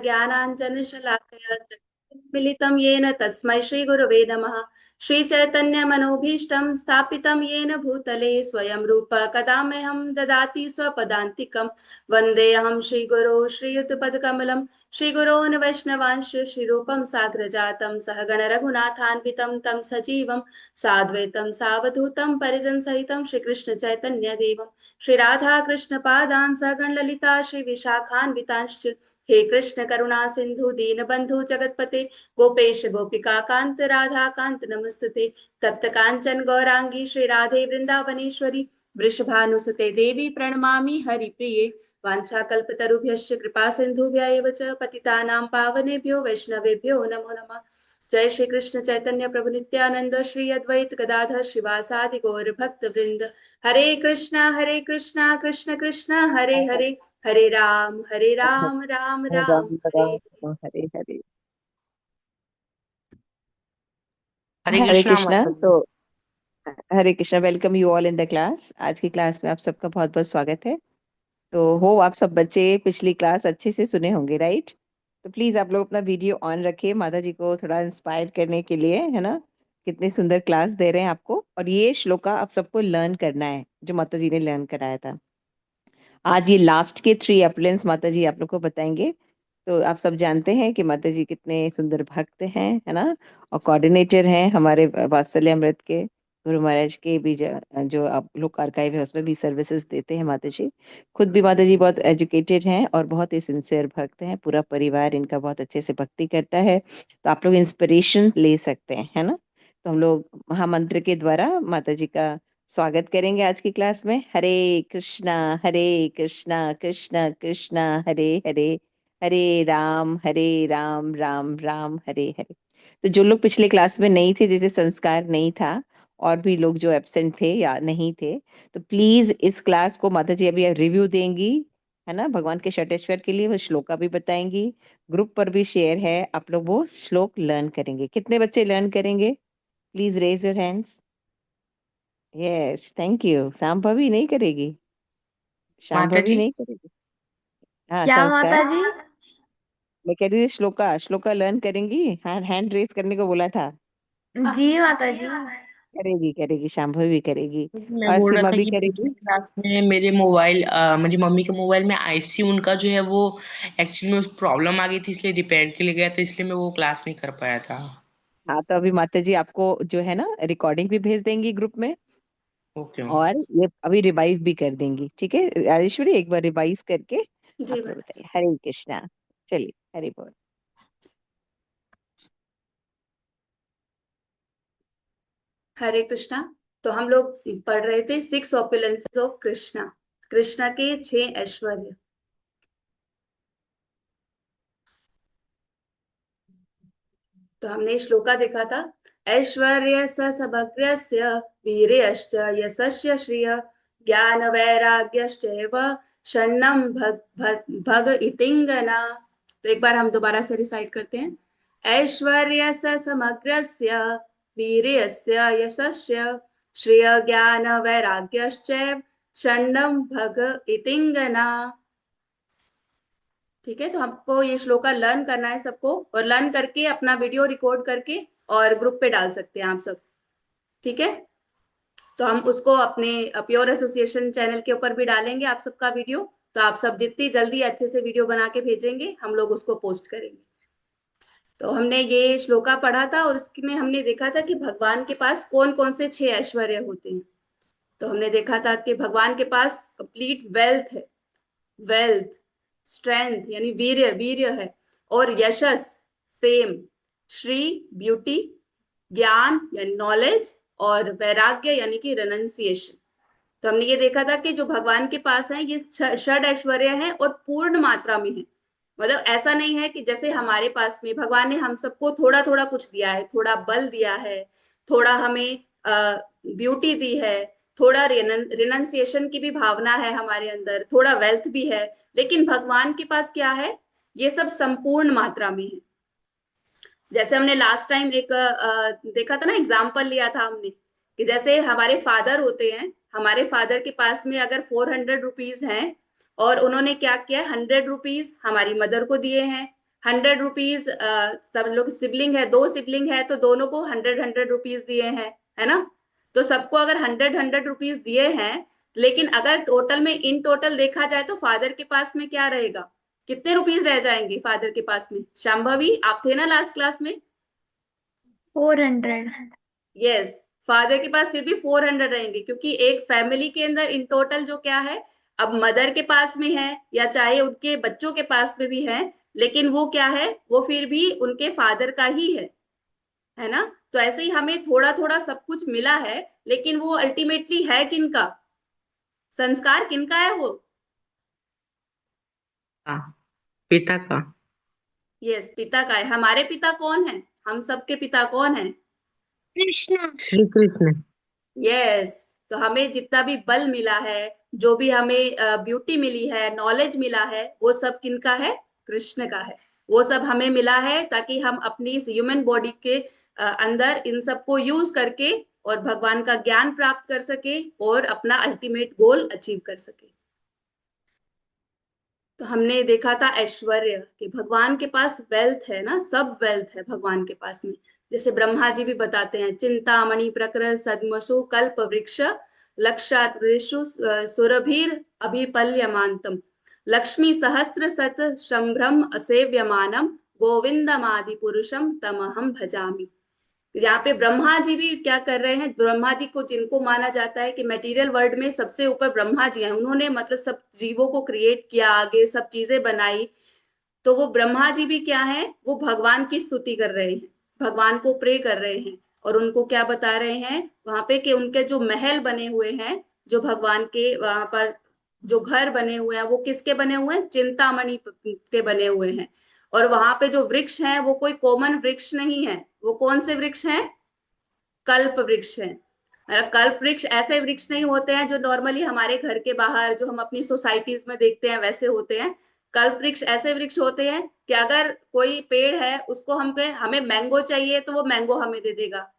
ज्ञानाञ्जनशलाकया मिलितं येन तस्मै श्रीगुरवे नमः। श्रीचैतन्यमनोभीष्टं स्थापितं येन भूतले स्वयं रूप कदा मह्यं ददाति स्वपदान्तिकं। वन्देऽहं श्रीगुरो श्रीयुतपदकमलं श्रीगुरोन् वैष्णवांश श्रीरूपं साग्रजातं सहगण रघुनाथान्वितं तं सजीवं साद्वैतं सावधूतं परिजनसहितं श्रीकृष्ण चैतन्यदेवं श्री राधा कृष्ण पादान सगण ललिता श्री विशाखान्वितांश्च। हे कृष्ण करुणा सिंधु दीन बंधु जगतपते गोपेश गोपिका कांत राधा कांत नमस्तुते। तप्त कांचन गौरांगी श्री राधे वृंदावनेश्वरी वृषभानुसुते देवी प्रणमामि हरिप्रिये। वाञ्छाकल्पतरुभ्यश्च कृपा सिन्धुभ्य एव च पतितानां पावनेभ्यो वैष्णवेभ्यो नमो नमः। जय श्री कृष्ण चैतन्य प्रभु नित्यानंद श्री अद्वैत गदाधर श्रीवासादि गौर भक्त वृंद। हरे कृष्णा कृष्ण कृष्ण हरे हरे हरे राम राम राम राम हरे हरे। राम हरे हरे। हरे हरे कृष्णा कृष्णा। माता जी। तो Hare Krishna, welcome you all in the class. आज की क्लास में आप सबका बहुत बहुत स्वागत है। तो हो आप सब बच्चे पिछली क्लास अच्छे से सुने होंगे, राइट? तो प्लीज आप लोग अपना वीडियो ऑन रखिए, माता जी को थोड़ा इंस्पायर करने के लिए, है ना। कितनी सुंदर क्लास दे रहे हैं आपको, और ये श्लोका आप सबको लर्न करना है जो माता जी ने लर्न कराया था। आज ये लास्ट के 3 अपलेंस माता जी आप लोग को बताएंगे। तो आप सब जानते हैं कि माता जी कितने सुंदर भक्त हैं, है ना। और कोऑर्डिनेटर हैं हमारे वात्सल्य अमृत के गुरु महाराज के भी, जो आप लोग आर्काइव है उसमें भी सर्विसेज देते हैं माता जी। खुद भी माता जी बहुत एजुकेटेड हैं और बहुत ही सिंसियर भक्त हैं। पूरा परिवार इनका बहुत अच्छे से भक्ति करता है, तो आप लोग इंस्पिरेशन ले सकते हैं, है ना। तो हम लोग महामंत्र के द्वारा माता जी का स्वागत करेंगे आज की क्लास में। हरे कृष्णा कृष्ण कृष्ण हरे हरे, हरे राम राम राम हरे हरे। तो जो लोग पिछले क्लास में नहीं थे, जैसे संस्कार नहीं था, और भी लोग जो एब्सेंट थे या नहीं थे, तो प्लीज इस क्लास को माता जी अभी रिव्यू देंगी, है ना। भगवान के षटेश्वर के लिए वो श्लोका भी बताएंगी। ग्रुप पर भी शेयर है, आप लोग वो श्लोक लर्न करेंगे। कितने बच्चे लर्न करेंगे? Please raise your hands. Yes, thank you. Shambhavi नहीं करेगी? माता शांभवी जी। नहीं करेगी? हाँ, क्या संस्कार। माता जी? मैं कह रही थी श्लोका, श्लोका लर्न करेंगी। हैंड हैंड रेस करने को बोला था। जी माता जी। करेगी करेगी, शांभवी भी करेगी। मैं और बोल रहा सीमा था भी कि पिछली करेगी। क्लास में मेरे मोबाइल मुझे मम्मी के मोबाइल में आईसी उनका जो है वो एक्चुअली में प्रॉब्लम आ गई थी, इसलिए रिपेयर के लिए गया था, इसलिए मैं वो क्लास नहीं कर पाया था। हाँ, तो अभी माता जी आपको जो है ना रिकॉर्डिंग भी भेज देंगी ग्रुप में, ओके। और ये अभी रिवाइव भी कर देंगी। ठीक है राजेश्वरी, एक बार रिवाइज करके जी आप लोग माता जी। बताइए। हरे कृष्णा। चलिए, हरे बोल। हरे कृष्णा। तो हम लोग पढ़ रहे थे 6 ऑपुलेंसेस ऑफ कृष्णा, कृष्णा के 6 ऐश्वर्य। तो हमने श्लोका देखा था। ऐश्वर्य स समग्रस्य वीर्यश्च यशस्य श्रिय ज्ञान वैराग्यश्चैव षण्णं भग इतिंगना। तो एक बार हम दोबारा से रिसाइट करते हैं। ऐश्वर्य स समग्रस्य वीर्यस्य यशस्य श्रिय ज्ञान वैराग्यश्चैव षण्णं भग इतिंगना। ठीक है, तो हमको ये श्लोका लर्न करना है सबको, और लर्न करके अपना वीडियो रिकॉर्ड करके और ग्रुप पे डाल सकते हैं आप सब। ठीक है, तो हम उसको अपने प्योर एसोसिएशन चैनल के ऊपर भी डालेंगे आप सबका वीडियो। तो आप सब जितनी जल्दी अच्छे से वीडियो बना के भेजेंगे, हम लोग उसको पोस्ट करेंगे। तो हमने ये श्लोका पढ़ा था, और उसमें हमने देखा था कि भगवान के पास कौन कौन से 6 ऐश्वर्य होते हैं। तो हमने देखा था कि भगवान के पास कंप्लीट वेल्थ है। वेल्थ, स्ट्रेंथ यानी वीर्य, वीर्य है। और यशस, फेम। श्री, ब्यूटी। ज्ञान यानी नॉलेज। और वैराग्य यानी कि रेनंसिएशन। तो हमने ये देखा था कि जो भगवान के पास है ये षड ऐश्वर्य है, और पूर्ण मात्रा में है। मतलब ऐसा नहीं है कि जैसे हमारे पास में भगवान ने हम सबको थोड़ा थोड़ा कुछ दिया है, थोड़ा बल दिया है, थोड़ा हमें ब्यूटी दी है, थोड़ा रिनंसिएशन की भी भावना है हमारे अंदर, थोड़ा वेल्थ भी है। लेकिन भगवान के पास क्या है? ये सब संपूर्ण मात्रा में है। जैसे हमने लास्ट टाइम एक देखा था ना, एग्जाम्पल लिया था हमने, कि जैसे हमारे फादर होते हैं, हमारे फादर के पास में अगर 400 रुपीज हैं, और उन्होंने क्या किया, 100 रुपीज हमारी मदर को दिए हैं, 100 रुपीज, सब लोग सिबलिंग है, 2 सिबलिंग है तो दोनों को 100 100 रुपीज दिए हैं, है ना। तो सबको अगर 100 100 रुपीज दिए हैं, लेकिन अगर टोटल में इन टोटल देखा जाए तो फादर के पास में क्या रहेगा, कितने रुपीज रह जाएंगे फादर के पास में? शांभवी, आप थे ना लास्ट क्लास में? 400। यस, फादर के पास फिर भी 400 रहेंगे, क्योंकि एक फैमिली के अंदर इन टोटल जो क्या है, अब मदर के पास में है या चाहे उनके बच्चों के पास में भी है, लेकिन वो क्या है, वो फिर भी उनके फादर का ही है ना। तो ऐसे ही हमें थोड़ा थोड़ा सब कुछ मिला है, लेकिन वो अल्टीमेटली है किनका, संस्कार किनका है वो? हाँ, पिता का। यस, पिता का है। हमारे पिता कौन है, हम सबके पिता कौन है? कृष्णा। श्री कृष्ण। यस। तो हमें जितना भी बल मिला है, जो भी हमें ब्यूटी मिली है, नॉलेज मिला है, वो सब किनका है? कृष्ण का है। वो सब हमें मिला है ताकि हम अपनी इस ह्यूमन बॉडी के अंदर इन सब को यूज करके और भगवान का ज्ञान प्राप्त कर सके और अपना अल्टीमेट गोल अचीव कर सके। तो हमने देखा था ऐश्वर्य, कि भगवान के पास वेल्थ है ना, सब वेल्थ है भगवान के पास में। जैसे ब्रह्मा जी भी बताते हैं, चिंतामणि प्रकृत सद्मसु कल्प वृक्ष लक्षात वृषु सुरभिर अभिपल्यमांतम लक्ष्मी सहस्त्र सत संभ्रम असेव्यमानम गोविंदमादि पुरुषम तमहम भजामि। यहाँ पे ब्रह्मा जी भी क्या कर रहे हैं, ब्रह्मा जी को जिनको माना जाता है कि मटेरियल वर्ल्ड में सबसे ऊपर ब्रह्मा जी हैं, उन्होंने मतलब सब जीवों को क्रिएट किया, आगे सब चीजें बनाई। तो वो ब्रह्मा जी भी क्या है, वो भगवान की स्तुति कर रहे हैं, भगवान को प्रे कर रहे हैं, और उनको क्या बता रहे हैं वहां पे कि उनके जो महल बने हुए हैं, जो भगवान के वहां पर जो घर बने हुए हैं, वो किसके बने हुए हैं? चिंतामणि के बने हुए हैं। और वहां पे जो वृक्ष हैं वो कोई कॉमन वृक्ष नहीं है, वो कौन से वृक्ष हैं? कल्प वृक्ष हैं। मतलब कल्प वृक्ष ऐसे वृक्ष नहीं होते हैं जो नॉर्मली हमारे घर के बाहर जो हम अपनी सोसाइटीज में देखते हैं वैसे होते हैं। कल्प वृक्ष ऐसे वृक्ष होते हैं कि अगर कोई पेड़ है, उसको हम कहें हमें मैंगो चाहिए तो वो मैंगो हमें दे देगा,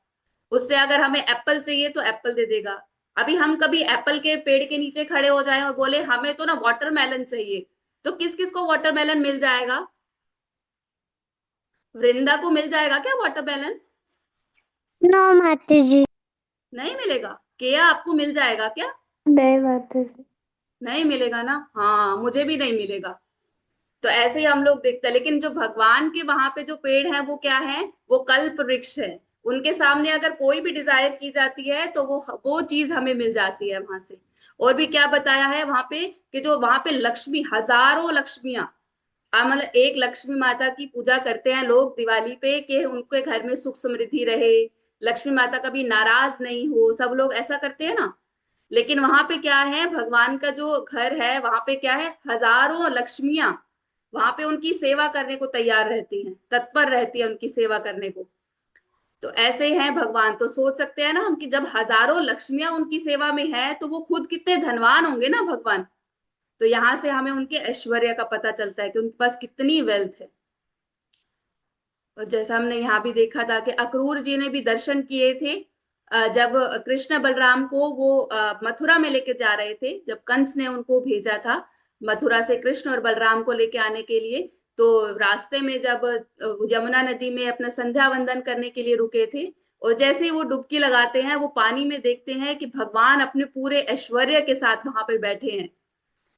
उससे अगर हमें एप्पल चाहिए तो एप्पल दे देगा। अभी हम कभी एप्पल के पेड़ के नीचे खड़े हो जाएं और बोले हमें तो ना वाटरमेलन चाहिए, तो किस किस को वाटरमेलन मिल जाएगा? वृंदा को मिल जाएगा क्या वाटरमेलन? नो माता जी। नहीं मिलेगा। केया, आपको मिल जाएगा क्या? नहीं माता जी। नहीं मिलेगा ना, हाँ मुझे भी नहीं मिलेगा। तो ऐसे ही हम लोग देखते हैं, लेकिन जो भगवान के वहां पे जो पेड़ है वो क्या है, वो कल्प वृक्ष है। उनके सामने अगर कोई भी डिजायर की जाती है तो वो चीज हमें मिल जाती है वहां से। और भी क्या बताया है वहां पे, कि जो वहां पे लक्ष्मी, हजारों लक्ष्मियां, मतलब एक लक्ष्मी माता की पूजा करते हैं लोग दिवाली पे कि उनके घर में सुख समृद्धि रहे, लक्ष्मी माता कभी नाराज नहीं हो, सब लोग ऐसा करते हैं ना। लेकिन वहां पे क्या है, भगवान का जो घर है वहां पे क्या है, हजारों लक्ष्मियां वहां पे उनकी सेवा करने को तैयार रहती हैं, तत्पर रहती है उनकी सेवा करने को। तो ऐसे ही हैं भगवान, तो सोच सकते हैं ना हम कि जब हजारों लक्ष्मियां उनकी सेवा में है तो वो खुद कितने धनवान होंगे ना भगवान। तो यहाँ से हमें उनके ऐश्वर्य का पता चलता है कि उनके पास कितनी वेल्थ है। और जैसा हमने यहाँ भी देखा था कि अक्रूर जी ने भी दर्शन किए थे, जब कृष्ण बलराम को वो मथुरा में लेके जा रहे थे, जब कंस ने उनको भेजा था मथुरा से कृष्ण और बलराम को लेके आने के लिए। तो रास्ते में जब यमुना नदी में अपना संध्या वंदन करने के लिए रुके थे, और जैसे ही वो डुबकी लगाते हैं वो पानी में देखते हैं कि भगवान अपने पूरे ऐश्वर्य के साथ वहां पर बैठे हैं।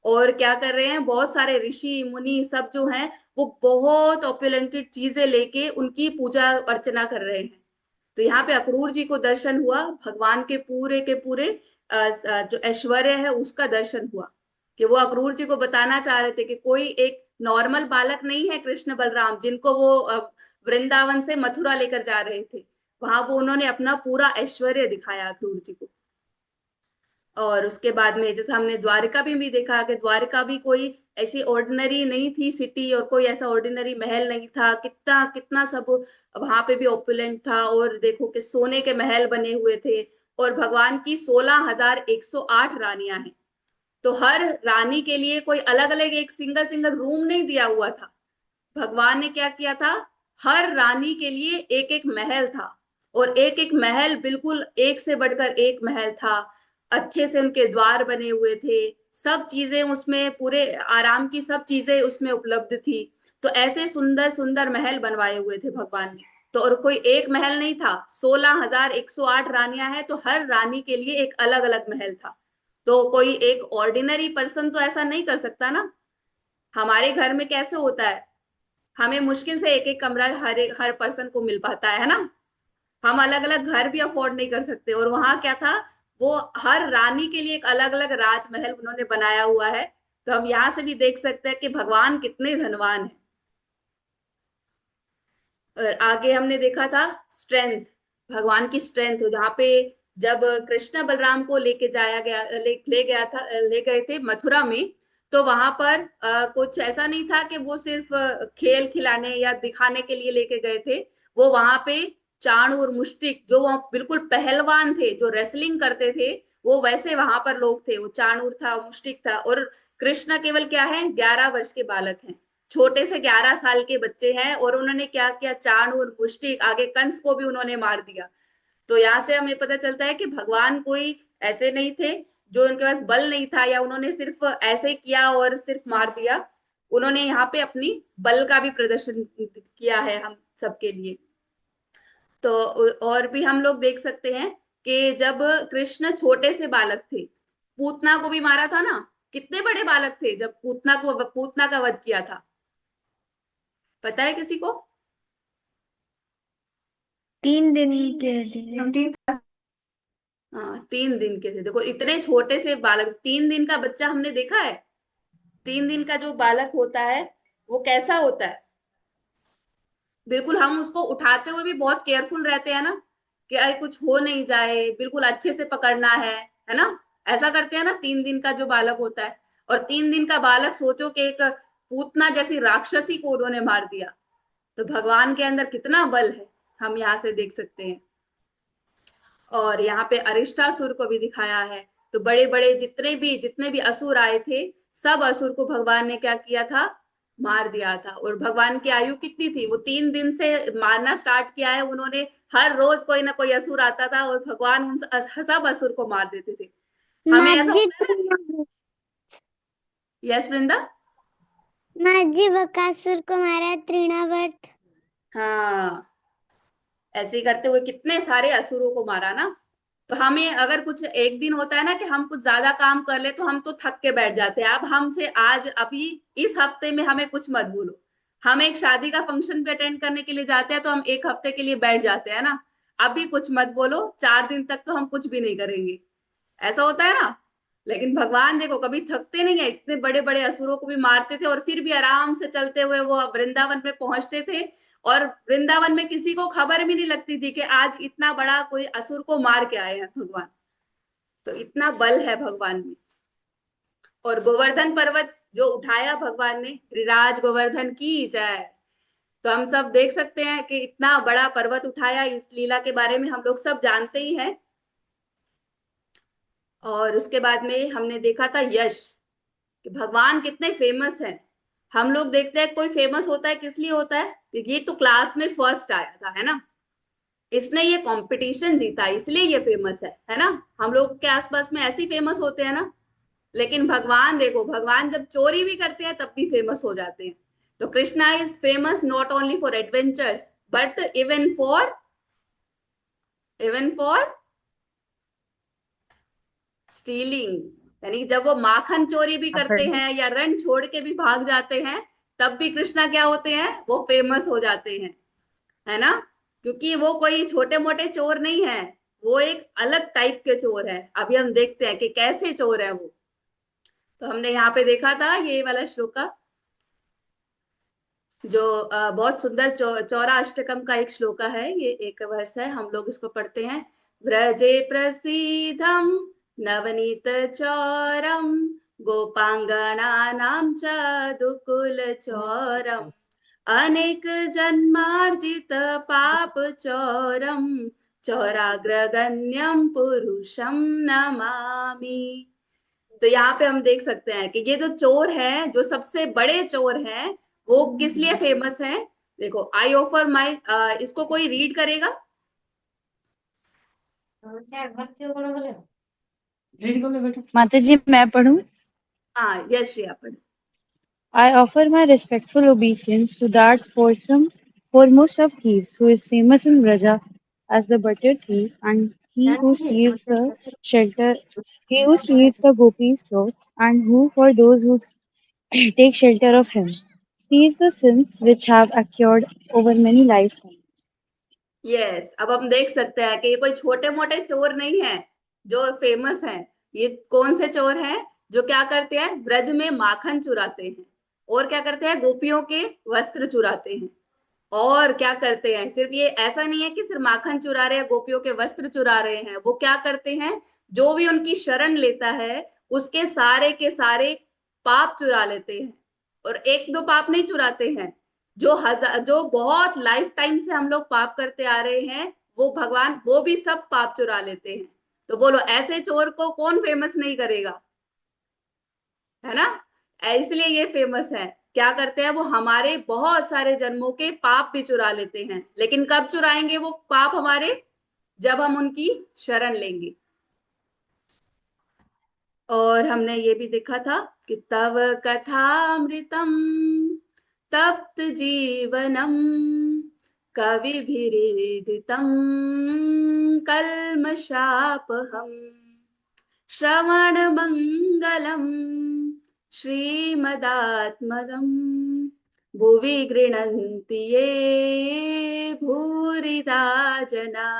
और क्या कर रहे हैं, बहुत सारे ऋषि मुनि सब जो हैं वो बहुत ऑपुलेंटेड चीजें लेके उनकी पूजा अर्चना कर रहे हैं। तो यहाँ पे अक्रूर जी को दर्शन हुआ, भगवान के पूरे जो ऐश्वर्य है उसका दर्शन हुआ। कि वो अक्रूर जी को बताना चाह रहे थे कि कोई एक नॉर्मल बालक नहीं है कृष्ण बलराम, जिनको वो वृंदावन से मथुरा लेकर जा रहे थे। वहां वो उन्होंने अपना पूरा ऐश्वर्य दिखाया अक्रूर जी को। और उसके बाद में जैसे हमने द्वारका भी देखा कि द्वारका भी कोई ऐसी ऑर्डिनरी नहीं थी सिटी, और कोई ऐसा ऑर्डिनरी महल नहीं था, कितना कितना सब वहां पे भी ओपुलेंट था। और देखो कि सोने के महल बने हुए थे, और भगवान की 16,108 रानियां हैं। तो हर रानी के लिए कोई अलग अलग एक सिंगल सिंगल रूम नहीं दिया हुआ था। भगवान ने क्या किया था, हर रानी के लिए एक एक महल था, और एक एक महल बिल्कुल एक से बढ़कर एक महल था। अच्छे से उनके द्वार बने हुए थे, सब चीजें उसमें पूरे आराम की सब चीजें उसमें उपलब्ध थी। तो ऐसे सुंदर सुंदर महल बनवाए हुए थे भगवान ने। तो और कोई एक महल नहीं था, 16,108 रानियां हैं, तो हर रानी के लिए एक अलग अलग महल था। तो कोई एक ऑर्डिनरी पर्सन तो ऐसा नहीं कर सकता ना। हमारे घर में कैसे होता है, हमें मुश्किल से एक एक कमरा हर पर्सन को मिल पाता है ना। हम अलग अलग घर भी अफोर्ड नहीं कर सकते, और वहां क्या था, वो हर रानी के लिए एक अलग अलग राजमहल उन्होंने बनाया हुआ है। तो हम यहाँ से भी देख सकते हैं कि भगवान कितने धनवान हैं। और आगे हमने देखा था स्ट्रेंथ, भगवान की स्ट्रेंथ, जहाँ पे जब कृष्ण बलराम को लेके जाया गया ले गया था, ले गए थे मथुरा में। तो वहां पर कुछ ऐसा नहीं था कि वो सिर्फ खेल खिलाने या दिखाने के लिए लेके गए थे। वो वहां पे चाणूर मुष्टिक, जो वहाँ बिल्कुल पहलवान थे, जो रेसलिंग करते थे, वो वैसे वहां पर लोग थे। वो चाणूर था, मुष्टिक था। और कृष्ण केवल क्या है, 11 वर्ष के बालक हैं, छोटे से 11 साल के बच्चे हैं, और उन्होंने क्या किया, चाणूर मुष्टिक, आगे कंस को भी उन्होंने मार दिया। तो यहाँ से हमें पता चलता है कि भगवान कोई ऐसे नहीं थे जो उनके पास बल नहीं था, या उन्होंने सिर्फ ऐसे किया और सिर्फ मार दिया। उन्होंने यहाँ पे अपनी बल का भी प्रदर्शन किया है हम सबके लिए। तो और भी हम लोग देख सकते हैं कि जब कृष्ण छोटे से बालक थे, पूतना को भी मारा था ना। कितने बड़े बालक थे जब पूतना का वध किया था, पता है किसी को? 3 दिन के थे। हाँ, 3 दिन के थे। देखो इतने छोटे से बालक, 3 दिन का बच्चा हमने देखा है। 3 दिन का जो बालक होता है वो कैसा होता है, बिल्कुल हम उसको उठाते हुए भी बहुत केयरफुल रहते हैं ना, कि अरे कुछ हो नहीं जाए, बिल्कुल अच्छे से पकड़ना है ना। ऐसा करते हैं ना 3 दिन का जो बालक होता है। और 3 दिन का बालक, सोचो कि एक पूतना जैसी राक्षसी को उन्होंने मार दिया। तो भगवान के अंदर कितना बल है, हम यहाँ से देख सकते हैं। और यहाँ पे अरिष्टासुर को भी दिखाया है। तो बड़े बड़े जितने भी असुर आए थे, सब असुर को भगवान ने क्या किया था, मार दिया था। और भगवान की आयु कितनी थी, वो 3 दिन से मारना स्टार्ट किया है उन्होंने। हर रोज कोई ना कोई असुर आता था, और भगवान उन सब असुर को मार देते थे। हमें ऐसा माझी होता है ना। यस वृंदा। माझी बकासुर को मारा तृणावर्त। हाँ, ऐसे ही करते हुए कितने सारे असुरों को मारा ना। तो हमें अगर कुछ एक दिन होता है ना कि हम कुछ ज्यादा काम कर ले, तो हम तो थक के बैठ जाते हैं। अब हमसे आज अभी इस हफ्ते में हमें कुछ मत बोलो। हम एक शादी का फंक्शन भी अटेंड करने के लिए जाते हैं, तो हम एक हफ्ते के लिए बैठ जाते हैं ना। अभी कुछ मत बोलो, 4 दिन तक तो हम कुछ भी नहीं करेंगे, ऐसा होता है ना। लेकिन भगवान देखो कभी थकते नहीं है, इतने बड़े बड़े असुरों को भी मारते थे, और फिर भी आराम से चलते हुए वो वृंदावन में पहुंचते थे। और वृंदावन में किसी को खबर भी नहीं लगती थी कि आज इतना बड़ा कोई असुर को मार के आए हैं भगवान। तो इतना बल है भगवान में। और गोवर्धन पर्वत जो उठाया भगवान ने, गिरिराज गोवर्धन की जय। तो हम सब देख सकते हैं कि इतना बड़ा पर्वत उठाया, इस लीला के बारे में हम लोग सब जानते ही हैं। और उसके बाद में हमने देखा था यश, कि भगवान कितने फेमस हैं। हम लोग देखते हैं कोई फेमस होता है किस लिए होता है, क्योंकि ये तो क्लास में फर्स्ट आया था, है ना। इसने ये कंपटीशन जीता, इसलिए ये फेमस है ना। हम लोग के आसपास में ऐसे ही फेमस होते हैं ना। लेकिन भगवान देखो, भगवान जब चोरी भी करते हैं तब भी फेमस हो जाते हैं। तो Krishna is famous not only for adventures, but even for stealing. यानी कि जब वो माखन चोरी भी करते हैं या रन छोड़ के भी भाग जाते हैं, तब भी कृष्णा क्या होते हैं, वो फेमस हो जाते हैं, है ना। क्योंकि वो कोई छोटे मोटे चोर नहीं है, वो एक अलग टाइप के चोर है। अभी हम देखते हैं कि कैसे चोर है वो। तो हमने यहाँ पे देखा था ये वाला श्लोका, जो बहुत सुंदर चौरा अष्टकम का एक श्लोका है। ये एक वर्ष है, हम लोग इसको पढ़ते हैं। व्रजे प्रसीदम नवनीत चौरम, गोपांगनानां च दुकुल चौरम, अनेक जन्मार्जित पाप चौरम, चौराग्रगण्यम पुरुषम नमामि। तो यहाँ पे हम देख सकते हैं कि ये जो चोर है, जो सबसे बड़े चोर हैं, वो किस लिए फेमस है। देखो, आई ऑफर माई, इसको कोई रीड करेगा? माता जी मैं पढ़ूं। हाँ, यश श्रेया पढ़। I offer my respectful obeisance to that foremost of thieves, who is famous in Braja as the butter thief, and shelter, he who steals the gopis' clothes, and who, for those who take shelter of him, steals the sins which have accrued over many lifetimes. Yes, अब हम देख सकते हैं कि ये कोई छोटे मोटे चोर नहीं है जो फेमस हैं। ये कौन से चोर हैं जो क्या करते हैं, ब्रज में माखन चुराते हैं, और क्या करते हैं, गोपियों के वस्त्र चुराते हैं। और क्या करते हैं, सिर्फ ये ऐसा नहीं है कि सिर्फ माखन चुरा रहे हैं, गोपियों के वस्त्र चुरा रहे हैं, वो क्या करते हैं, जो भी उनकी शरण लेता है उसके सारे के सारे पाप चुरा लेते हैं। और एक दो पाप नहीं चुराते हैं, जो बहुत लाइफ टाइम से हम लोग पाप करते आ रहे हैं, वो भगवान वो भी सब पाप चुरा लेते हैं। तो बोलो, ऐसे चोर को कौन फेमस नहीं करेगा, है ना। इसलिए ये फेमस है। क्या करते हैं, वो हमारे बहुत सारे जन्मों के पाप भी चुरा लेते हैं। लेकिन कब चुराएंगे वो पाप हमारे, जब हम उनकी शरण लेंगे। और हमने ये भी देखा था कि तव कथामृतम तप्त जीवनम कविभिरीदितम कल्मषापहम श्रवण मंगलम श्रीमदात्मदम भुवि गृह्णन्ति ये भूरिदा जना।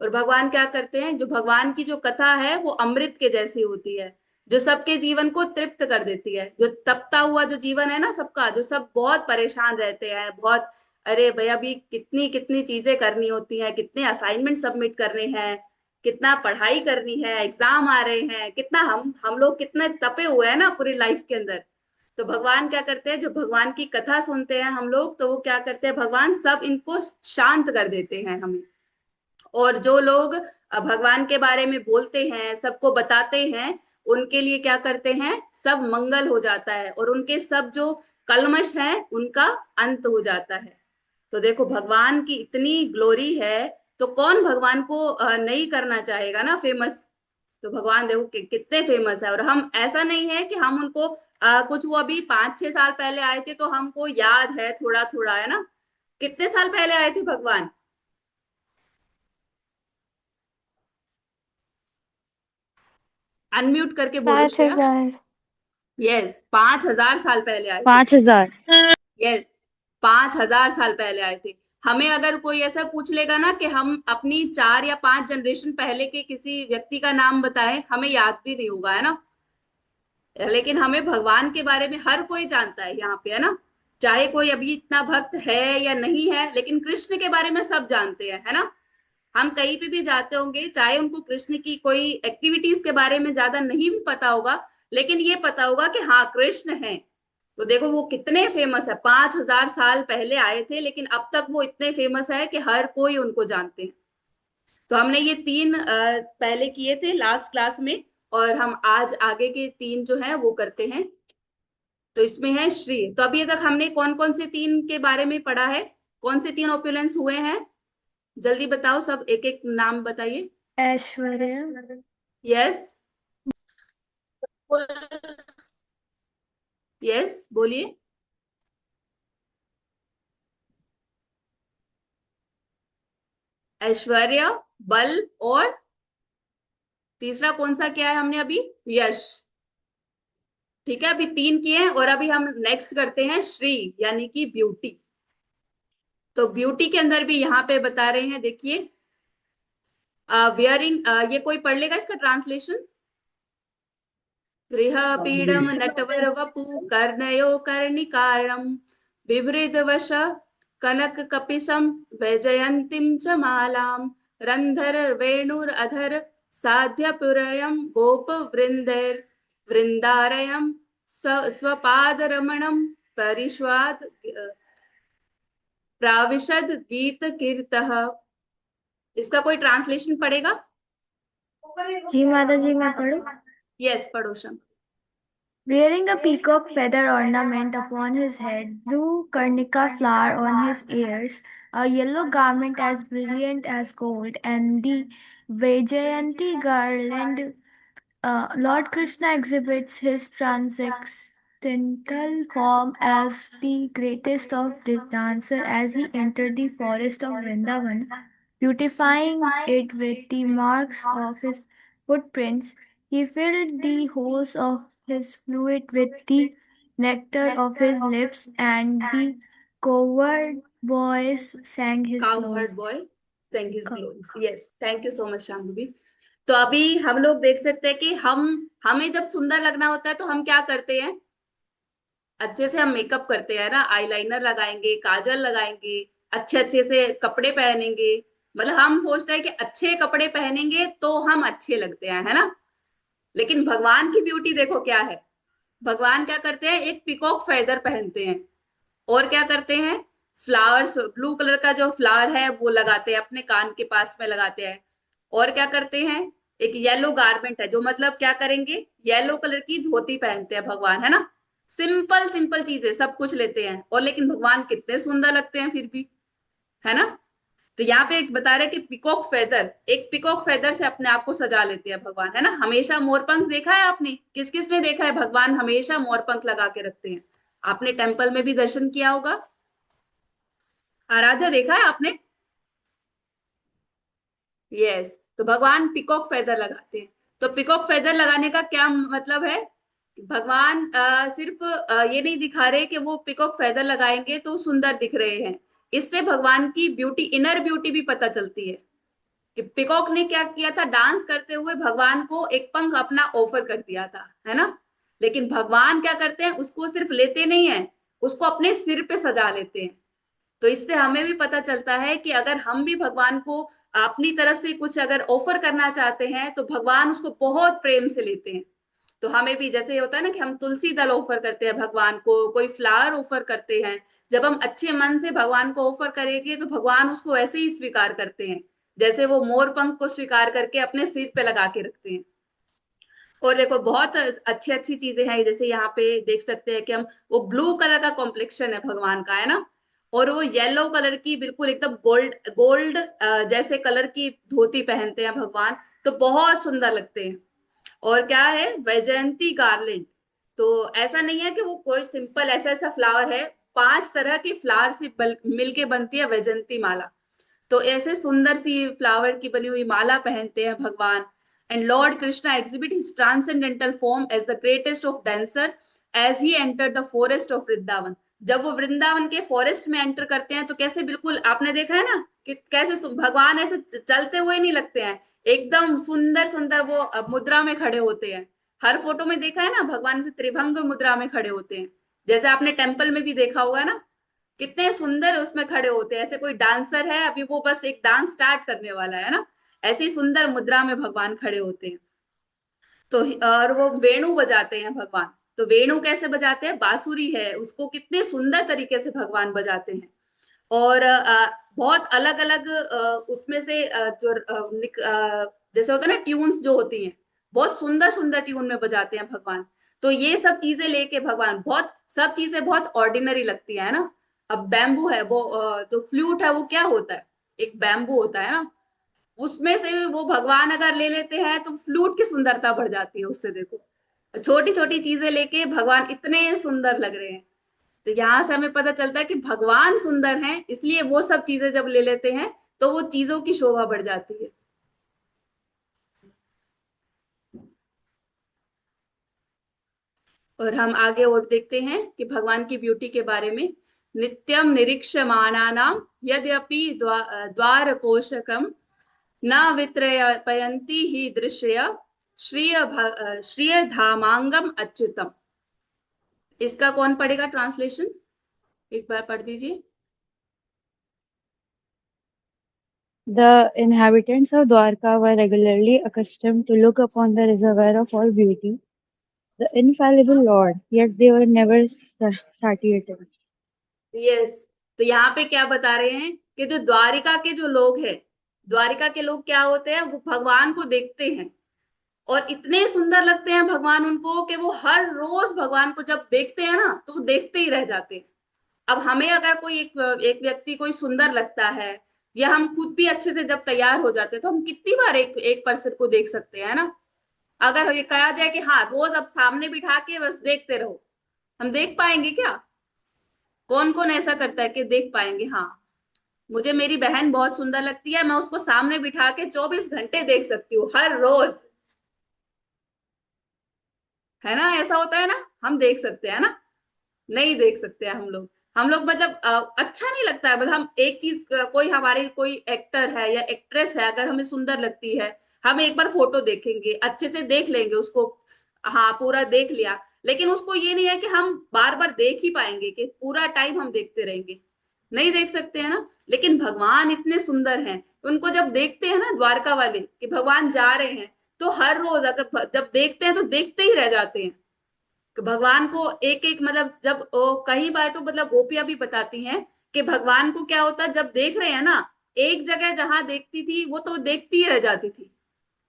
और भगवान क्या करते हैं, जो भगवान की जो कथा है वो अमृत के जैसी होती है, जो सबके जीवन को तृप्त कर देती है। जो तपता हुआ जो जीवन है ना सबका, जो सब बहुत परेशान रहते हैं, बहुत, अरे भैया अभी कितनी कितनी चीजें करनी होती हैं, कितने असाइनमेंट सबमिट करने हैं, कितना पढ़ाई करनी है, एग्जाम आ रहे हैं, कितना हम लोग कितने तपे हुए हैं ना पूरी लाइफ के अंदर। तो भगवान क्या करते हैं, जो भगवान की कथा सुनते हैं हम लोग, तो वो क्या करते हैं, भगवान सब इनको शांत कर देते हैं हमें। और जो लोग भगवान के बारे में बोलते हैं, सबको बताते हैं, उनके लिए क्या करते हैं, सब मंगल हो जाता है, और उनके सब जो कल्मश है उनका अंत हो जाता है। तो देखो, भगवान की इतनी ग्लोरी है, तो कौन भगवान को नहीं करना चाहेगा ना फेमस। तो भगवान देखो कितने फेमस है। और हम, ऐसा नहीं है कि हम उनको कुछ, वो अभी 5-6 साल पहले आए थे तो हमको याद है थोड़ा थोड़ा, है ना। कितने साल पहले आए थे भगवान, अनम्यूट करके बोलो श्रेया। 5,000। यस, 5,000 साल पहले आए थे। 5,000। यस, 5,000 साल पहले आए थे। हमें अगर कोई ऐसा पूछ लेगा ना कि हम अपनी 4 या 5 जनरेशन पहले के किसी व्यक्ति का नाम बताएं, हमें याद भी नहीं होगा, है ना। लेकिन हमें भगवान के बारे में हर कोई जानता है यहाँ पे, है ना। चाहे कोई अभी इतना भक्त है या नहीं है, लेकिन कृष्ण के बारे में सब जानते हैं, है ना। हम कहीं पे भी जाते होंगे, चाहे उनको कृष्ण की कोई एक्टिविटीज के बारे में ज्यादा नहीं भी पता होगा, लेकिन ये पता होगा कि हाँ कृष्ण है। तो देखो वो कितने फेमस है, 5,000 साल पहले आए थे, लेकिन अब तक वो इतने फेमस है कि हर कोई उनको जानते हैं। तो हमने ये 3 पहले किए थे लास्ट क्लास में, और हम आज आगे के 3 जो है वो करते हैं। तो इसमें है श्री। तो अभी तक हमने कौन कौन से 3 के बारे में पढ़ा है, कौन से 3 ओपुलेंस हुए हैं, जल्दी बताओ, सब एक एक नाम बताइए। ऐश्वर्य, यस, यस बोलिए। ऐश्वर्य, बल, और तीसरा कौन सा किया है हमने अभी, यश। ठीक है, अभी 3 किए हैं, और अभी हम नेक्स्ट करते हैं श्री, यानी कि ब्यूटी। तो ब्यूटी के अंदर भी यहाँ पे बता रहे हैं, देखिए, वियरिंग, ये कोई पढ़ लेगा इसका ट्रांसलेशन। गृह पीडम नटवर वपु कर्णयो कर्णिकारम बिभृद वश कनक कपिसम वैजयंतीम च मालाम रंधर वेणुर अधर साध्य पुरयम गोप वृंदैर वृंदारयम स्वपाद रमणम परिष्वाद प्राविशद गीत कीर्तः। इसका कोई ट्रांसलेशन पड़ेगा। जी माता जी, मैं पढ़ूं? यस, पढ़ो Shankar. Wearing a peacock feather ornament upon his head, blue karnika flower on his ears, a yellow garment as brilliant as gold, and the Vaijayanti garland, Lord Krishna exhibits his ostental form as the greatest of the dancer as he entered the forest of Vrindavan, beautifying it with the marks of his footprints. He filled the hose of his flute with the nectar of his lips, and the cowherd boys sang his cowherd glories. Boy sang his glory. Yes, thank you so much Shambhavi. तो अभी हम लोग देख सकते हैं कि हमें जब सुंदर लगना होता है तो हम क्या करते हैं, अच्छे से हम मेकअप करते हैं ना, आईलाइनर लगाएंगे, काजल लगाएंगे, अच्छे अच्छे से कपड़े पहनेंगे। मतलब हम सोचते हैं कि अच्छे कपड़े पहनेंगे तो हम अच्छे लगते हैं, है ना। लेकिन भगवान की ब्यूटी देखो क्या है। भगवान क्या करते हैं, एक पिकॉक फेदर पहनते हैं और क्या करते हैं, फ्लावर्स, ब्लू कलर का जो फ्लावर है वो लगाते हैं, अपने कान के पास में लगाते हैं। और क्या करते हैं, एक येलो गारमेंट है, जो मतलब क्या करेंगे, येलो कलर की धोती पहनते हैं भगवान, है ना। सिंपल सिंपल चीजें सब कुछ लेते हैं, और लेकिन भगवान कितने सुंदर लगते हैं फिर भी, है ना। तो यहाँ पे एक बता रहे कि पिकॉक फेदर, एक पिकॉक फेदर से अपने आप को सजा लेते हैं भगवान, है ना। हमेशा मोरपंख देखा है आपने, किस किस ने देखा है, भगवान हमेशा मोरपंख लगा के रखते हैं। आपने टेम्पल में भी दर्शन किया होगा, आराध्या देखा है आपने। यस, तो भगवान पिकॉक फेदर लगाते हैं। तो पिकॉक फेदर लगाने का क्या मतलब है, भगवान सिर्फ ये नहीं दिखा रहे कि वो पिकॉक फेदर लगाएंगे तो सुंदर दिख रहे हैं। इससे भगवान की ब्यूटी, इनर ब्यूटी भी पता चलती है कि पिकॉक ने क्या किया था, डांस करते हुए भगवान को एक पंख अपना ऑफर कर दिया था, है ना। लेकिन भगवान क्या करते हैं, उसको सिर्फ लेते नहीं है, उसको अपने सिर पे सजा लेते हैं। तो इससे हमें भी पता चलता है कि अगर हम भी भगवान को अपनी तरफ से कुछ अगर ऑफर करना चाहते हैं तो भगवान उसको बहुत प्रेम से लेते हैं। तो हमें भी जैसे होता है ना कि हम तुलसी दल ऑफर करते हैं भगवान को, कोई फ्लावर ऑफर करते हैं, जब हम अच्छे मन से भगवान को ऑफर करेंगे तो भगवान उसको ऐसे ही स्वीकार करते हैं, जैसे वो मोर पंख को स्वीकार करके अपने सिर पे लगा के रखते हैं। और देखो बहुत अच्छी अच्छी चीजें हैं, जैसे यहाँ पे देख सकते हैं कि हम, वो ब्लू कलर का कॉम्प्लेक्शन है भगवान का, है ना। और वो येलो कलर की बिल्कुल एकदम गोल्ड गोल्ड जैसे कलर की धोती पहनते हैं भगवान, तो बहुत सुंदर लगते हैं। और क्या है, वैजयंती गार्लैंड। तो ऐसा नहीं है कि वो कोई सिंपल ऐसा ऐसा फ्लावर है, 5 तरह के फ्लावर से मिलके बनती है वैजयंती माला। तो ऐसे सुंदर सी फ्लावर की बनी हुई माला पहनते हैं भगवान। And lord Krishna exhibit his transcendental form as the greatest of dancer as he enter the forest of Vrindavan. जब वो वृंदावन के फॉरेस्ट में एंटर करते हैं तो कैसे, बिल्कुल आपने देखा है ना कि कैसे भगवान ऐसे चलते हुए नहीं लगते हैं, एकदम सुंदर सुंदर वो मुद्रा में खड़े होते हैं। हर फोटो में देखा है ना, भगवान ऐसे त्रिभंग मुद्रा में खड़े होते हैं, जैसे आपने टेम्पल में भी देखा होगा ना, कितने सुंदर उसमें खड़े होते हैं, ऐसे कोई डांसर है अभी वो बस एक डांस स्टार्ट करने वाला है ना, ऐसी सुंदर मुद्रा में भगवान खड़े होते हैं। तो और वो वेणु बजाते हैं भगवान। तो वेणु कैसे बजाते हैं, बांसुरी है उसको कितने सुंदर तरीके से भगवान बजाते हैं। और बहुत अलग अलग उसमें से जैसे होता है ना ट्यून्स जो होती हैं, बहुत सुंदर सुंदर ट्यून में बजाते हैं भगवान। तो ये सब चीजें लेके भगवान, बहुत सब चीजें बहुत ऑर्डिनरी लगती है ना। अब बैम्बू है वो, जो फ्लूट है वो क्या होता है, एक बैम्बू होता है ना, उसमें से वो भगवान अगर ले लेते हैं तो फ्लूट की सुंदरता बढ़ जाती है उससे। देखो छोटी छोटी चीजें लेके भगवान इतने सुंदर लग रहे हैं। तो यहाँ से हमें पता चलता है कि भगवान सुंदर हैं, इसलिए वो सब चीजें जब ले लेते हैं तो वो चीजों की शोभा बढ़ जाती है। और हम आगे और देखते हैं कि भगवान की ब्यूटी के बारे में। नित्यम निरीक्षमाणानाम यद्यपि द्वारकोशकम न वित्रयपयन्ति ही दृश्य श्रिय धामांगम अच्युतम। इसका कौन पढ़ेगा ट्रांसलेशन, एक बार पढ़ दीजिए। The inhabitants of Dwarka were regularly accustomed to look upon the reservoir of all beauty, the infallible Lord, yet they were never satiated. Yes, तो यहाँ पे क्या बता रहे हैं कि जो द्वारिका के जो लोग हैं, द्वारिका के लोग क्या होते हैं, वो भगवान को देखते हैं और इतने सुंदर लगते हैं भगवान उनको कि वो हर रोज भगवान को जब देखते हैं ना तो वो देखते ही रह जाते हैं। अब हमें अगर कोई एक व्यक्ति कोई सुंदर लगता है, या हम खुद भी अच्छे से जब तैयार हो जाते हैं तो हम कितनी बार एक पर्सन को देख सकते हैं ना। अगर ये कहा जाए कि हाँ रोज अब सामने बिठा के बस देखते रहो, हम देख पाएंगे क्या? कौन कौन ऐसा करता है कि देख पाएंगे? हाँ, मुझे मेरी बहन बहुत सुंदर लगती है, मैं उसको सामने बिठा के 24 घंटे देख सकती हूँ, हर रोज। है ना, ऐसा होता है ना? हम देख सकते हैं ना? नहीं देख सकते हैं हम लोग। हम लोग मतलब अच्छा नहीं लगता है, मतलब हम एक चीज कोई हमारे कोई एक्टर है या एक्ट्रेस है, अगर हमें सुंदर लगती है, हम एक बार फोटो देखेंगे, अच्छे से देख लेंगे उसको, हाँ पूरा देख लिया, लेकिन उसको ये नहीं है कि हम बार बार देख ही पाएंगे, कि पूरा टाइम हम देखते रहेंगे। नहीं देख सकते हैं ना? लेकिन भगवान इतने सुंदर हैं, उनको जब देखते हैं ना द्वारका वाले कि भगवान जा रहे हैं, तो हर रोज अगर जब देखते हैं तो देखते ही रह जाते हैं कि भगवान को एक एक, मतलब जब कई बार तो मतलब गोपियां भी बताती हैं कि भगवान को क्या होता है, जब देख रहे हैं ना, एक जगह जहां देखती थी वो तो देखती ही रह जाती थी।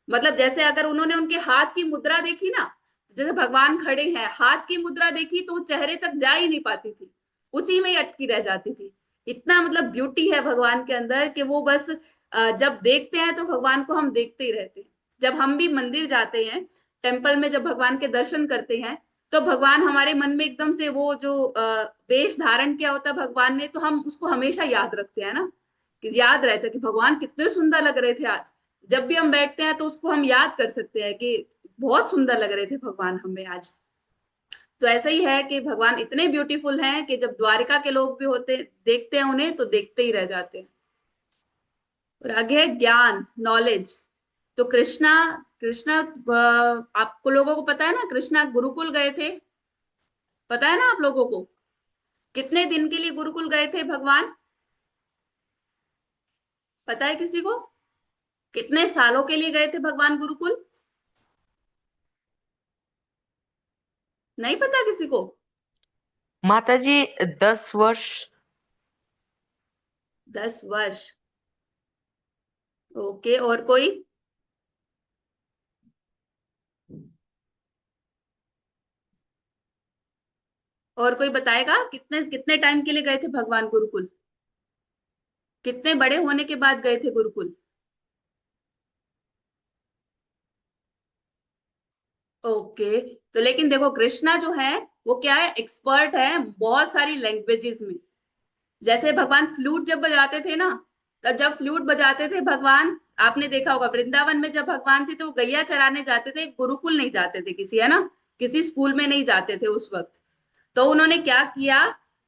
मतलब जैसे अगर उन्होंने उनके हाथ की मुद्रा देखी ना, जैसे भगवान खड़े हैं, हाथ की मुद्रा देखी तो वो चेहरे तक जा ही नहीं पाती थी, उसी में ही अटकी रह जाती थी। इतना मतलब ब्यूटी है भगवान के अंदर कि वो बस जब देखते हैं तो भगवान को हम देखते ही रहते हैं। जब हम भी मंदिर जाते हैं, टेम्पल में जब भगवान के दर्शन करते हैं, तो भगवान हमारे मन में एकदम से वो जो वेश धारण किया होता है भगवान ने, तो हम उसको हमेशा याद रखते हैं ना, कि याद रहता है कि भगवान कितने सुंदर लग रहे थे आज। जब भी हम बैठते हैं तो उसको हम याद कर सकते हैं कि बहुत सुंदर लग रहे थे भगवान हमें आज। तो ऐसा ही है कि भगवान इतने ब्यूटीफुल हैं कि जब द्वारिका के लोग भी होते देखते हैं उन्हें तो देखते ही रह जाते हैं। और आगे है ज्ञान, नॉलेज। तो कृष्णा, कृष्णा आपको लोगों को पता है ना, कृष्णा गुरुकुल गए थे, पता है ना आप लोगों को? कितने दिन के लिए गुरुकुल गए थे भगवान? पता है किसी को? कितने सालों के लिए गए थे भगवान गुरुकुल? नहीं पता किसी को? माता जी 10 वर्ष। 10 वर्ष। ओके, और कोई? और कोई बताएगा कितने कितने टाइम के लिए गए थे भगवान गुरुकुल? कितने बड़े होने के बाद गए थे गुरुकुल? ओके। तो लेकिन देखो कृष्णा जो है वो क्या है, एक्सपर्ट है बहुत सारी लैंग्वेजेस में। जैसे भगवान फ्लूट जब बजाते थे ना, तब जब फ्लूट बजाते थे भगवान, आपने देखा होगा वृंदावन में जब भगवान थे तो वो गैया चराने जाते थे, गुरुकुल नहीं जाते थे किसी, है ना, किसी स्कूल में नहीं जाते थे उस वक्त। तो उन्होंने क्या किया,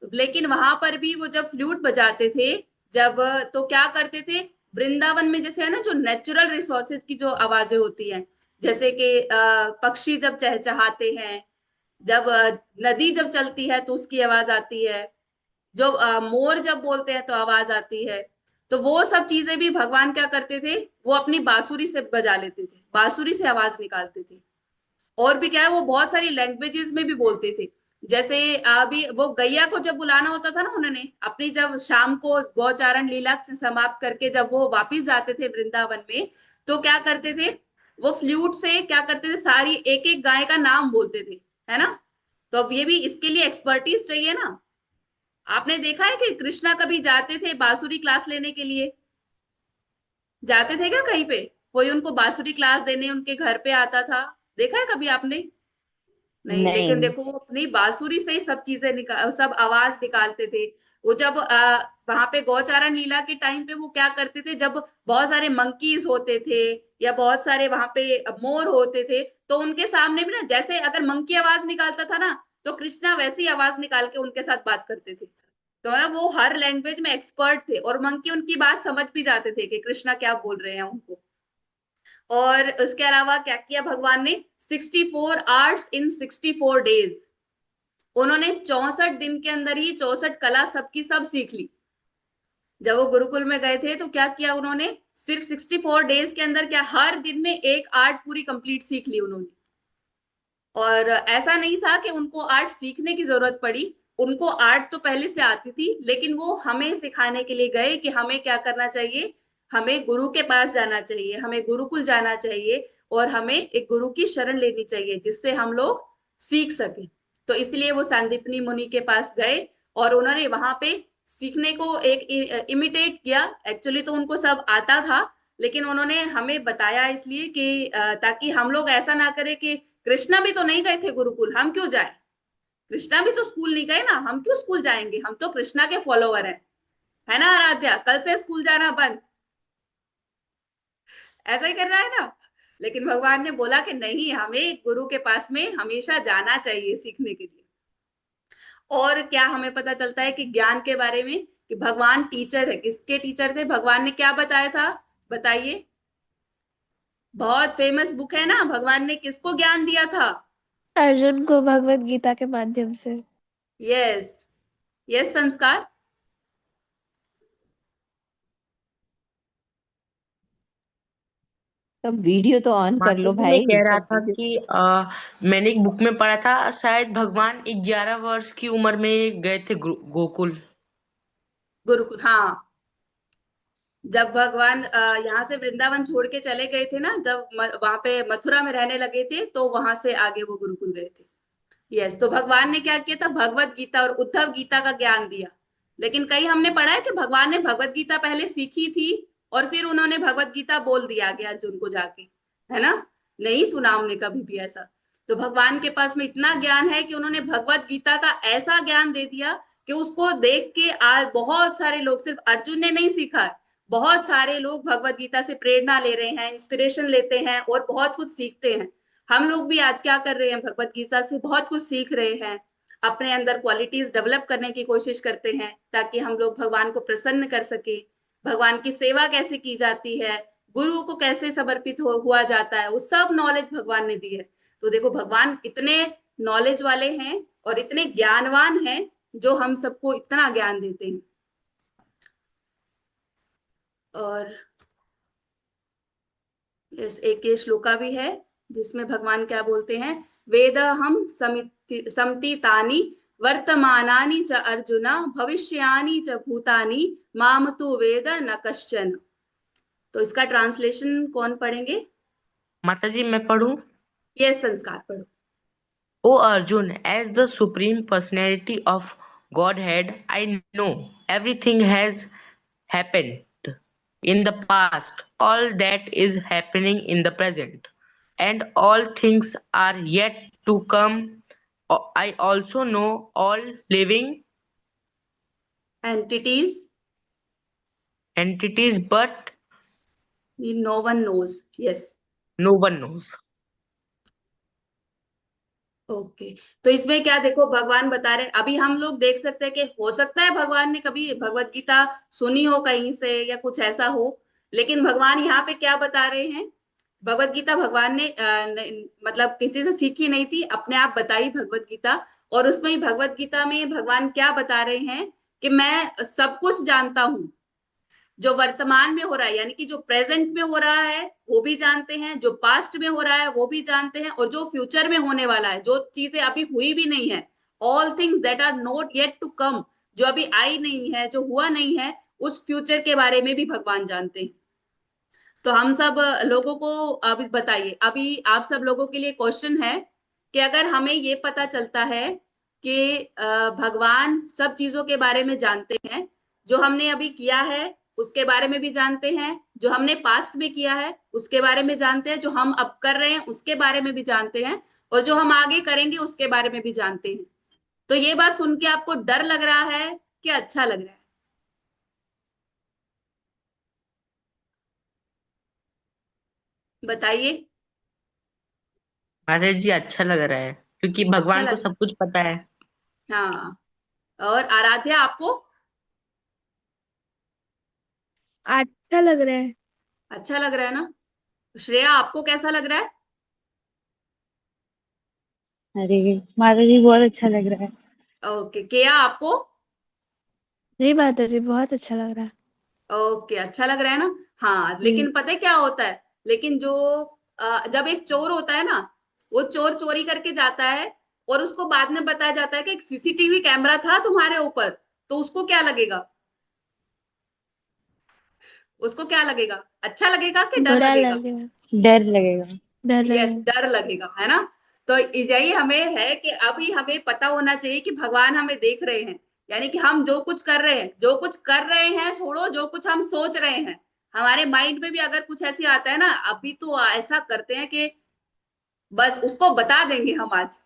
लेकिन वहां पर भी वो जब फ्लूट बजाते थे, जब, तो क्या करते थे, वृंदावन में जैसे है ना जो नेचुरल रिसोर्सेज की जो आवाजें होती हैं, जैसे कि पक्षी जब चहचहाते हैं, जब नदी जब चलती है तो उसकी आवाज आती है, जो मोर जब बोलते हैं तो आवाज आती है, तो वो सब चीजें भी भगवान क्या करते थे, वो अपनी बांसुरी से बजा लेते थे, बांसुरी से आवाज निकालते थे। और भी क्या है, वो बहुत सारी लैंग्वेजेस में भी बोलते थे। जैसे अभी वो गैया को जब बुलाना होता था ना, उन्होंने अपनी जब शाम को गौचारण लीला समाप्त करके जब वो वापिस जाते थे वृंदावन में, तो क्या करते थे, वो फ्लूट से क्या करते थे, सारी एक एक गाय का नाम बोलते थे, है ना। तो अब ये भी इसके लिए एक्सपर्टीज चाहिए ना। आपने देखा है कि कृष्णा कभी जाते थे बांसुरी क्लास लेने के लिए? जाते थे क्या कहीं पे? कोई उनको बांसुरी क्लास देने उनके घर पे आता था? देखा है कभी आपने? नहीं, लेकिन नहीं। देखो वो अपनी बांसुरी से ही सब चीजें निकाल, सब आवाज निकालते थे। वो जब वहां पे गौचारण लीला के टाइम पे वो क्या करते थे, जब बहुत सारे मंकीज होते थे या बहुत सारे वहां पे मोर होते थे, तो उनके सामने भी ना, जैसे अगर मंकी आवाज निकालता था ना, तो कृष्णा वैसी आवाज निकाल के उनके साथ बात करते थे। तो मतलब वो हर लैंग्वेज में एक्सपर्ट थे, और मंकी उनकी बात समझ भी जाते थे कि कृष्णा क्या बोल रहे हैं उनको। और उसके अलावा क्या किया भगवान ने, 64 आर्ट्स इन 64 डेज। उन्होंने 64 दिन के अंदर ही 64 कला सबकी सब सीख ली। जब वो गुरुकुल में गए थे तो क्या किया उन्होंने, सिर्फ 64 डेज के अंदर क्या, हर दिन में एक आर्ट पूरी कंप्लीट सीख ली उन्होंने। और ऐसा नहीं था कि उनको आर्ट सीखने की जरूरत पड़ी, उनको आर्ट तो पहले से आती थी, लेकिन वो हमें सिखाने के लिए गए कि हमें क्या करना चाहिए, हमें गुरु के पास जाना चाहिए, हमें गुरुकुल जाना चाहिए, और हमें एक गुरु की शरण लेनी चाहिए जिससे हम लोग सीख सके। तो इसलिए वो सांदीपनी मुनि के पास गए, और उन्होंने वहां पे सीखने को एक इमिटेट किया। एक्चुअली तो उनको सब आता था, लेकिन उन्होंने हमें बताया इसलिए कि ताकि हम लोग ऐसा ना करें कि कृष्णा भी तो नहीं गए थे गुरुकुल, हम क्यों जाए। कृष्णा भी तो स्कूल नहीं गए ना, हम क्यों स्कूल जाएंगे, हम तो कृष्णा के फॉलोवर हैं, है ना आराध्या? कल से स्कूल जाना बंद, ऐसा ही करना है ना। लेकिन भगवान ने बोला कि नहीं, हमें गुरु के पास में हमेशा जाना चाहिए सीखने के लिए। और क्या हमें पता चलता है कि ज्ञान के बारे में, कि भगवान टीचर है। किसके टीचर थे? भगवान ने क्या बताया था, बताइए। बहुत फेमस बुक है ना, भगवान ने किसको ज्ञान दिया था? अर्जुन को भगवत गीता के माध्यम से। यस, यस संस्कार। तब वीडियो तो ऑन कर माता लो जी, मैं भाई, कह रहा तब था वीडियो। कि मैंने एक बुक में पढ़ा था, शायद भगवान 11 वर्ष की उम्र में गए थे गोकुल। गुरुकुल, हाँ। जब भगवान यहाँ से वृंदावन छोड़ के चले गए थे ना, जब वहां पे मथुरा में रहने लगे थे, तो वहां से आगे वो गुरुकुल गए थे। यस, तो भगवान ने क्या किया था, भगवत गीता और उद्धव गीता का ज्ञान दिया। लेकिन कहीं हमने पढ़ा है कि भगवान ने भगवत गीता पहले सीखी थी और फिर उन्होंने भगवत गीता बोल दिया आगे अर्जुन को जाके, है ना? नहीं सुना हमने कभी भी ऐसा। तो भगवान के पास में इतना ज्ञान है कि उन्होंने भगवत गीता का ऐसा ज्ञान दे दिया कि उसको देख के आज बहुत सारे लोग, सिर्फ अर्जुन ने नहीं सीखा है, बहुत सारे लोग भगवत गीता से प्रेरणा ले रहे हैं, इंस्पिरेशन लेते हैं और बहुत कुछ सीखते हैं। हम लोग भी आज क्या कर रहे हैं, भगवत गीता से बहुत कुछ सीख रहे हैं, अपने अंदर क्वालिटीज डेवलप करने की कोशिश करते हैं, ताकि हम लोग भगवान को प्रसन्न कर सके। भगवान की सेवा कैसे की जाती है, गुरु को कैसे समर्पित हुआ जाता है, वो सब नॉलेज भगवान ने दी है। तो देखो, भगवान इतने नॉलेज वाले हैं और इतने ज्ञानवान हैं, जो हम सबको इतना ज्ञान देते हैं। और एक ये श्लोका भी है जिसमें भगवान क्या बोलते हैं, वेद हम समतीतानि वर्तमानानि च अर्जुन भविष्यानि च भूतानि माम तु वेद न कश्चन। तो इसका ट्रांसलेशन कौन पढ़ेंगे? माता जी, मैं पढ़ूं? ये संस्कार पढ़ो। O Arjun, as the Supreme Personality of Godhead, I know everything has happened in the past, all that is happening in the present, and all things are yet to come. I also know all living entities, entities, but no one knows. Yes. no one knows. Okay, तो इसमें क्या देखो, भगवान बता रहे, अभी हम लोग देख सकते हैं कि हो सकता है भगवान ने कभी भगवत गीता सुनी हो कहीं से या कुछ ऐसा हो। लेकिन भगवान यहाँ पे क्या बता रहे हैं, भगवत गीता भगवान ने मतलब किसी से सीखी नहीं थी, अपने आप बताई भगवत गीता। और उसमें ही भगवत गीता में भगवान क्या बता रहे हैं, कि मैं सब कुछ जानता हूँ। जो वर्तमान में हो रहा है, यानी कि जो प्रेजेंट में हो रहा है वो भी जानते हैं, जो पास्ट में हो रहा है वो भी जानते हैं, और जो फ्यूचर में होने वाला है, जो चीजें अभी हुई भी नहीं है, all things that are not yet to come, जो अभी आई नहीं है, जो हुआ नहीं है, उस फ्यूचर के बारे में भी भगवान जानते हैं। तो हम सब लोगों को अभी बताइए, अभी आप सब लोगों के लिए क्वेश्चन है कि अगर हमें ये पता चलता है कि भगवान सब चीजों के बारे में जानते हैं, जो हमने अभी किया है उसके बारे में भी जानते हैं, जो हमने पास्ट में किया है उसके बारे में जानते हैं, जो हम अब कर रहे हैं उसके बारे में भी जानते हैं, और जो हम आगे करेंगे उसके बारे में भी जानते हैं, तो ये बात सुन के आपको डर लग रहा है कि अच्छा लग रहा है? बताइए। माता जी, अच्छा लग रहा है क्योंकि अच्छा भगवान को लग, सब कुछ पता है। हाँ। और आराध्या, आपको? अच्छा लग रहा है। अच्छा लग रहा है ना? श्रेया, आपको कैसा लग रहा है? अरे माता जी बहुत अच्छा लग रहा है। ओके, केया आपको? जी माता जी, बहुत अच्छा लग रहा है। ओके, अच्छा लग रहा है ना? हाँ, जी। लेकिन पता है क्या होता है, लेकिन जो जब एक चोर होता है ना, वो चोर चोरी करके जाता है और उसको बाद में बताया जाता है कि एक सीसीटीवी कैमरा था तुम्हारे ऊपर, तो उसको क्या लगेगा? उसको क्या लगेगा, अच्छा लगेगा कि डर बुरा लगेगा? लगेगा। डर लगेगा। डर यस, लगेगा। डर लगेगा, है ना? तो यही हमें है कि अभी हमें पता होना चाहिए कि भगवान हमें देख रहे हैं, यानी कि हम जो कुछ कर रहे हैं, जो कुछ कर रहे हैं छोड़ो, जो कुछ हम सोच रहे हैं, हमारे माइंड में भी अगर कुछ ऐसी आता है ना, अभी तो ऐसा करते हैं कि बस उसको बता देंगे हम आज,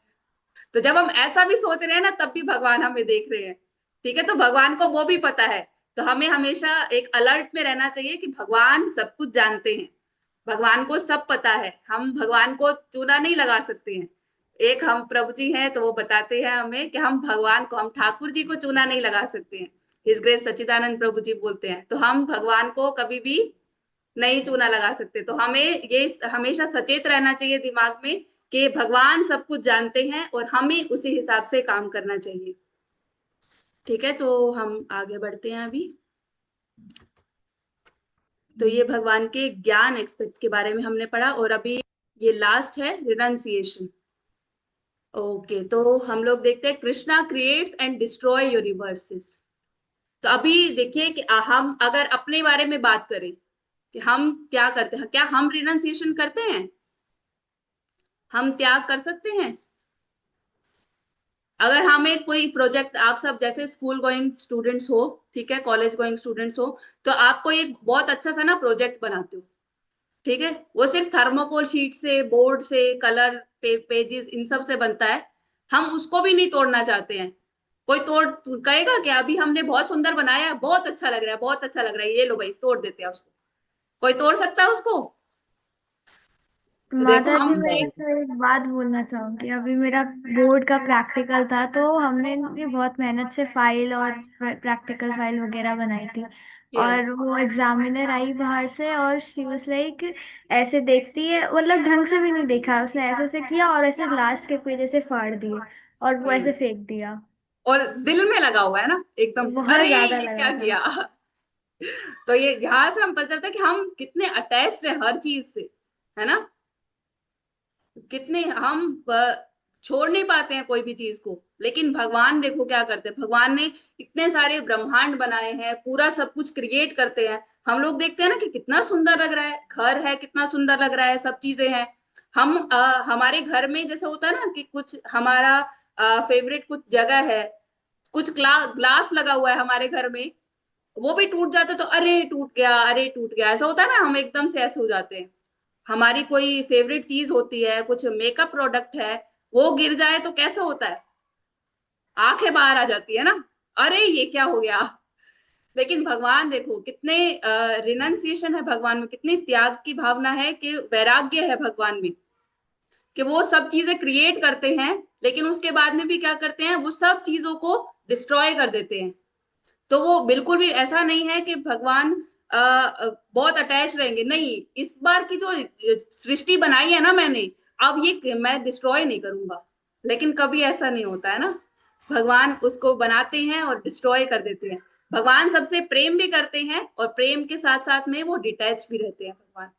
तो जब हम ऐसा भी सोच रहे हैं ना, तब भी भगवान हमें देख रहे हैं। ठीक है, तो भगवान को वो भी पता है। तो हमें हमेशा एक अलर्ट में रहना चाहिए कि भगवान सब कुछ जानते हैं, भगवान को सब पता है। हम भगवान को चूना नहीं लगा सकते हैं। एक हम प्रभु जी हैं, तो वो बताते हैं हमें कि हम भगवान को, हम ठाकुर जी को चूना नहीं लगा सकते हैं। हिज ग्रेस सच्चिदानंद प्रभु जी बोलते हैं, तो हम भगवान को कभी भी नहीं चूना लगा सकते। तो हमें ये हमेशा सचेत रहना चाहिए दिमाग में कि भगवान सब कुछ जानते हैं और हमें उसी हिसाब से काम करना चाहिए। ठीक है, तो हम आगे बढ़ते हैं अभी। तो ये भगवान के ज्ञान एक्सपेक्ट के बारे में हमने पढ़ा, और अभी ये लास्ट है रिनंसिएशन। ओके, तो हम लोग देखते हैं Krishna creates and destroy universes. तो अभी देखिए कि हम अगर अपने बारे में बात करें कि हम क्या करते हैं, क्या हम रिनंसिएशन करते हैं? हम त्याग कर सकते हैं? अगर हमें कोई प्रोजेक्ट, आप सब जैसे स्कूल गोइंग स्टूडेंट्स हो, ठीक है, कॉलेज गोइंग स्टूडेंट्स हो, तो आपको एक बहुत अच्छा सा ना प्रोजेक्ट बनाते हो, ठीक है, वो सिर्फ थर्मोकोल शीट से, बोर्ड से, कलर पेजेस इन सब से बनता है। हम उसको भी नहीं तोड़ना चाहते हैं। कोई तोड़ कहेगा कि अभी हमने बहुत सुंदर बनाया है, बहुत अच्छा लग रहा है, बहुत अच्छा लग रहा है, ये लो भाई तोड़ देते हैं उसको। कोई तोड़ सकता है उसको? देखो माता जी, हम मैं एक, तो एक बात बोलना चाहूंगी। अभी मेरा बोर्ड का प्रैक्टिकल था, तो हमने ये बहुत मेहनत से फाइल और प्रैक्टिकल फाइल वगैरह बनाई थी। यस, और वो एग्जामिनर आई बाहर से, और शी वाज लाइक, ऐसे देखती है, मतलब ढंग से भी नहीं देखा उसने, ऐसे से किया और ऐसे लास्ट के पेज से फाड़ दिए और वो ऐसे फेंक दिया। और दिल में लगा हुआ है ना एकदम, बहुत अरे ज्यादा ये लगा क्या था। किया। तो ये यहाँ से हम पता चलता है कि हम कितने अटैच्ड है हर चीज से, है ना। कितने हम छोड़ नहीं पाते हैं कोई भी चीज को। लेकिन भगवान देखो क्या करते हैं, भगवान ने इतने सारे ब्रह्मांड बनाए हैं, पूरा सब कुछ क्रिएट करते हैं। हम लोग देखते हैं ना कि कितना सुंदर लग रहा है, घर है कितना सुंदर लग रहा है, सब चीजें हैं। हम हमारे घर में जैसे होता है ना कि कुछ हमारा फेवरेट कुछ जगह है, कुछ ग्लास लगा हुआ है हमारे घर में, वो भी टूट जाता है तो अरे टूट गया, अरे टूट गया, ऐसा होता है ना, हम एकदम से ऐसे हो जाते हैं। हमारी कोई फेवरेट चीज होती है, कुछ मेकअप प्रोडक्ट है, वो गिर जाए तो कैसे होता है, आंखें बाहर आ जाती है ना, अरे ये क्या हो गया। लेकिन भगवान देखो कितने रिनंसिएशन है भगवान में, कितनी त्याग की भावना है, कि वैराग्य है भगवान में, कि वो सब चीजें क्रिएट करते हैं, लेकिन उसके बाद में भी क्या करते हैं, वो सब चीजों को डिस्ट्रॉय कर देते हैं। तो वो बिल्कुल भी ऐसा नहीं है कि भगवान बहुत अटैच रहेंगे, नहीं। इस बार की जो सृष्टि बनाई है ना मैंने, अब ये मैं डिस्ट्रॉय नहीं करूंगा। लेकिन कभी ऐसा नहीं होता है ना, भगवान उसको बनाते हैं और डिस्ट्रॉय कर देते हैं। भगवान सबसे प्रेम भी करते हैं, और प्रेम के साथ साथ में वो डिटैच भी रहते हैं भगवान।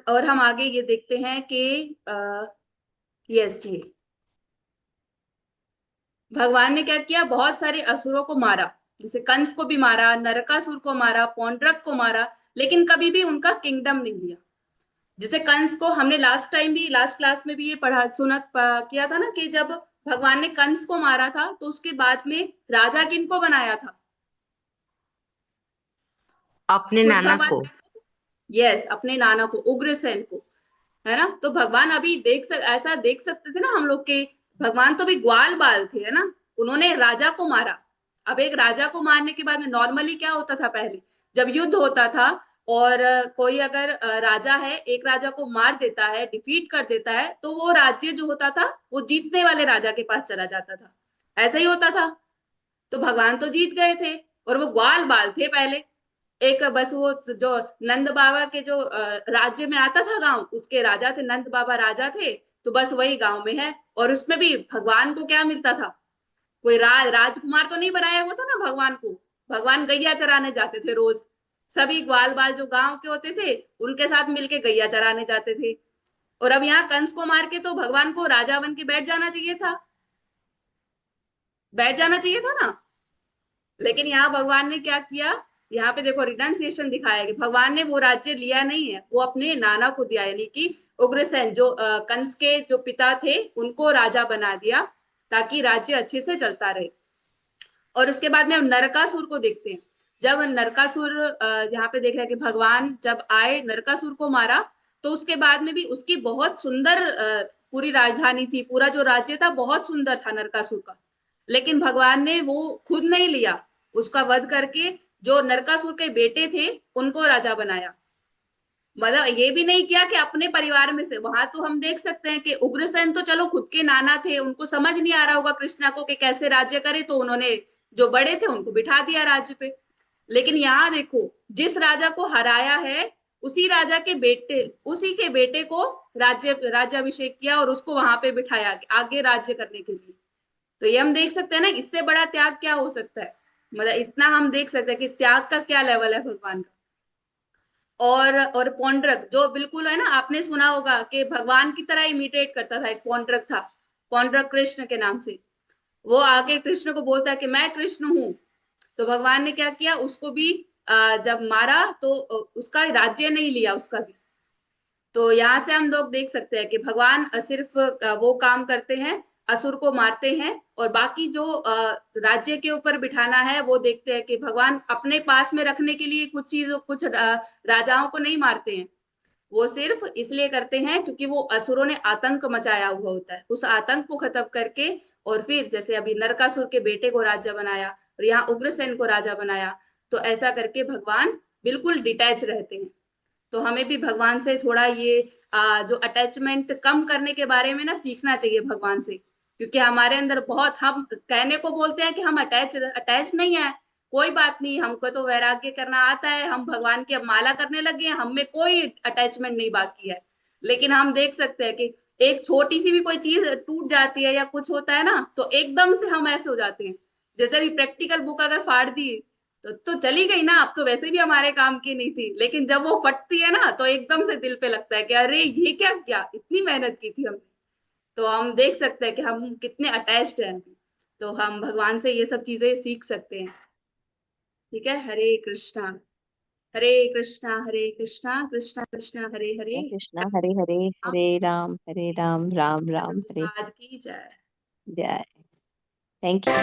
और हम आगे ये देखते हैं कि यस, ये भगवान ने क्या किया, बहुत सारे असुरों को मारा, जैसे कंस को भी मारा, नरकासुर को मारा, पौंड्रक को मारा, लेकिन कभी भी उनका किंगडम नहीं लिया। जैसे कंस को हमने लास्ट टाइम भी, लास्ट क्लास में भी ये पढ़ा सुना किया था ना, कि जब भगवान ने कंस को मारा था, तो उसके बाद में राजा किनको बनाया था? अपने खुद नाना भगवान, को। यस, अपने नाना को, उग्रसेन को, है ना। तो भगवान अभी ऐसा देख सकते थे ना हम लोग के, भगवान तो भी ग्वाल बाल थे, है ना, उन्होंने राजा को मारा। अब एक राजा को मारने के बाद में नॉर्मली क्या होता था पहले, जब युद्ध होता था, और कोई अगर राजा है, एक राजा को मार देता है, डिफीट कर देता है, तो वो राज्य जो होता था वो जीतने वाले राजा के पास चला जाता था। ऐसा ही होता था। तो भगवान तो जीत गए थे, और वो ग्वाल बाल थे पहले। एक बस वो जो नंद बाबा के जो राज्य में आता था गांव, उसके राजा थे, नंद बाबा राजा थे। तो बस वही गांव में है, और उसमें भी भगवान को क्या मिलता था, कोई राजकुमार तो नहीं बनाया हुआ था ना भगवान को। भगवान गैया चराने जाते थे रोज, सभी ग्वाल बाल जो गांव के होते थे उनके साथ मिलके गैया चराने जाते थे। और अब यहाँ कंस को मार के तो भगवान को राजा बन के बैठ जाना चाहिए था, बैठ जाना चाहिए था ना। लेकिन यहाँ भगवान ने क्या किया, यहाँ पे देखो रिनंसिएशन दिखाया कि भगवान ने वो राज्य लिया नहीं है, वो अपने नाना को दिया, यानी कि उग्रसेन जो कंस के जो पिता थे उनको राजा बना दिया, ताकि राज्य अच्छे से चलता रहे। और उसके बाद में हम नरकासुर को देखते हैं। जब नरकासुर यहाँ पे देख रहे हैं कि भगवान जब आए, नरकासुर को मारा, तो उसके बाद में भी उसकी बहुत सुंदर पूरी राजधानी थी, पूरा जो राज्य था बहुत सुंदर था नरकासुर का। लेकिन भगवान ने वो खुद नहीं लिया, उसका वध करके जो नरकासुर के बेटे थे उनको राजा बनाया। मतलब ये भी नहीं किया कि अपने परिवार में से, वहां तो हम देख सकते हैं कि उग्रसेन तो चलो खुद के नाना थे, उनको समझ नहीं आ रहा होगा कृष्णा को कि कैसे राज्य करे, तो उन्होंने जो बड़े थे उनको बिठा दिया राज्य पे। लेकिन यहाँ देखो, जिस राजा को हराया है उसी राजा के बेटे, उसी के बेटे को राज्याभिषेक किया और उसको वहां पे बिठाया आगे राज्य करने के लिए। तो ये हम देख सकते हैं ना, इससे बड़ा त्याग क्या हो सकता है। मतलब इतना हम देख सकते हैं कि त्याग का क्या लेवल है भगवान का। और पौंड्रक जो बिल्कुल है ना, आपने सुना होगा कि भगवान की तरह इमिटेट करता था, एक पौंड्रक था, पौंड्रक कृष्ण के नाम से। वो आके कृष्ण को बोलता है कि मैं कृष्ण हूँ। तो भगवान ने क्या किया, उसको भी जब मारा तो उसका राज्य नहीं लिया उसका भी। तो यहाँ से हम लोग देख सकते हैं कि भगवान सिर्फ वो काम करते हैं, असुर को मारते हैं, और बाकी जो राज्य के ऊपर बिठाना है वो देखते हैं कि भगवान अपने पास में रखने के लिए कुछ चीजों, कुछ राजाओं को नहीं मारते हैं। वो सिर्फ इसलिए करते हैं क्योंकि वो असुरों ने आतंक मचाया हुआ होता है, उस आतंक को खत्म करके, और फिर जैसे अभी नरकासुर के बेटे को राजा बनाया और यहाँ उग्रसेन को राजा बनाया, तो ऐसा करके भगवान बिल्कुल डिटैच रहते हैं। तो हमें भी भगवान से थोड़ा ये जो अटैचमेंट कम करने के बारे में ना सीखना चाहिए भगवान से। क्योंकि हमारे अंदर बहुत, हम कहने को बोलते हैं कि हम अटैच अटैच नहीं है, कोई बात नहीं, हमको तो वैराग्य करना आता है, हम भगवान की अब माला करने लगे हैं, हम में कोई अटैचमेंट नहीं बाकी है। लेकिन हम देख सकते हैं कि एक छोटी सी भी कोई चीज टूट जाती है या कुछ होता है ना, तो एकदम से हम ऐसे हो जाते हैं। जैसे भी प्रैक्टिकल बुक अगर फाड़ दी तो चली गई ना, अब तो वैसे भी हमारे काम की नहीं थी, लेकिन जब वो फटती है ना तो एकदम से दिल पे लगता है कि अरे ये क्या किया, इतनी मेहनत की थी हमने। तो हम देख सकते हैं कि हम कितने अटैच्ड हैं अभी। तो हम भगवान से ये सब चीजें सीख सकते हैं। ठीक है, हरे कृष्णा, हरे कृष्णा, हरे कृष्णा, कृष्णा कृष्णा, हरे हरे, हरे कृष्णा हरे हरे, हरे राम राम राम हरे धर्मराज की जय। जय। Thank you.